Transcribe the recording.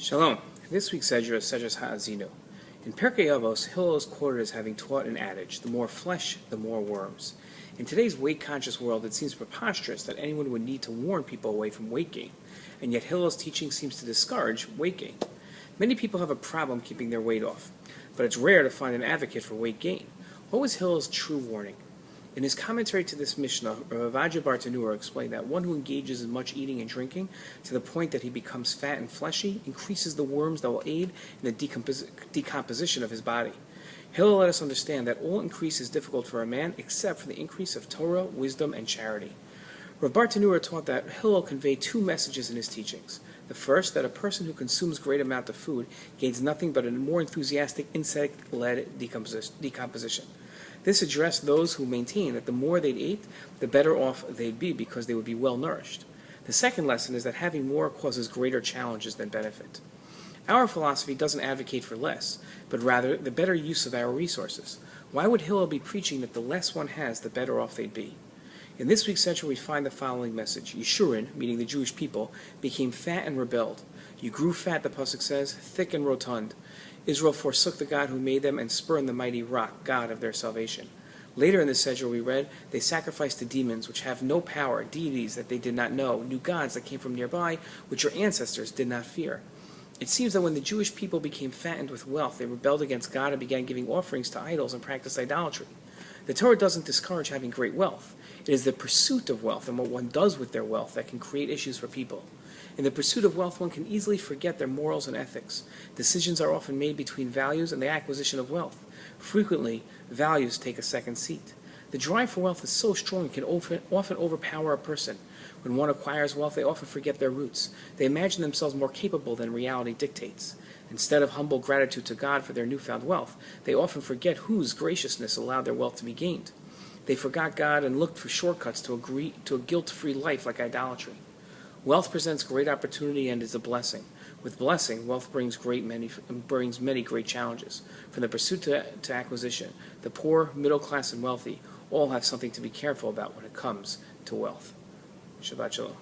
Shalom. This week's Sedra is Sedra Haazinu. In Pirkei Avos, Hillel is quoted as having taught an adage, the more flesh, the more worms. In today's weight-conscious world, it seems preposterous that anyone would need to warn people away from weight gain, and yet Hillel's teaching seems to discourage weight gain. Many people have a problem keeping their weight off, but it's rare to find an advocate for weight gain. What was Hillel's true warning? In his commentary to this Mishnah, Rav Bartanura explained that one who engages in much eating and drinking to the point that he becomes fat and fleshy increases the worms that will aid in the decomposition of his body. Hillel let us understand that all increase is difficult for a man except for the increase of Torah, wisdom, and charity. Rav Bartanura taught that Hillel conveyed two messages in his teachings. The first, that a person who consumes great amount of food gains nothing but a more enthusiastic insect-led decomposition. This addressed those who maintain that the more they ate, the better off they'd be because they would be well nourished. The second lesson is that having more causes greater challenges than benefit. Our philosophy doesn't advocate for less, but rather the better use of our resources. Why would Hillel be preaching that the less one has, the better off they'd be? In this week's section we find the following message. Yeshurun, meaning the Jewish people, became fat and rebelled. You grew fat, the pasuk says, thick and rotund. Israel forsook the God who made them and spurned the mighty rock, God of their salvation. Later in this Sedra we read, they sacrificed to demons which have no power, deities that they did not know, new gods that came from nearby, which your ancestors did not fear. It seems that when the Jewish people became fattened with wealth, they rebelled against God and began giving offerings to idols and practiced idolatry. The Torah doesn't discourage having great wealth. It is the pursuit of wealth and what one does with their wealth that can create issues for people. In the pursuit of wealth, one can easily forget their morals and ethics. Decisions are often made between values and the acquisition of wealth. Frequently, values take a second seat. The drive for wealth is so strong it can often overpower a person. When one acquires wealth, they often forget their roots. They imagine themselves more capable than reality dictates. Instead of humble gratitude to God for their newfound wealth, they often forget whose graciousness allowed their wealth to be gained. They forgot God and looked for shortcuts to a guilt-free life like idolatry. Wealth presents great opportunity and is a blessing. With blessing, wealth brings many great challenges. From the pursuit to acquisition, the poor, middle class, and wealthy all have something to be careful about when it comes to wealth. Shabbat Shalom.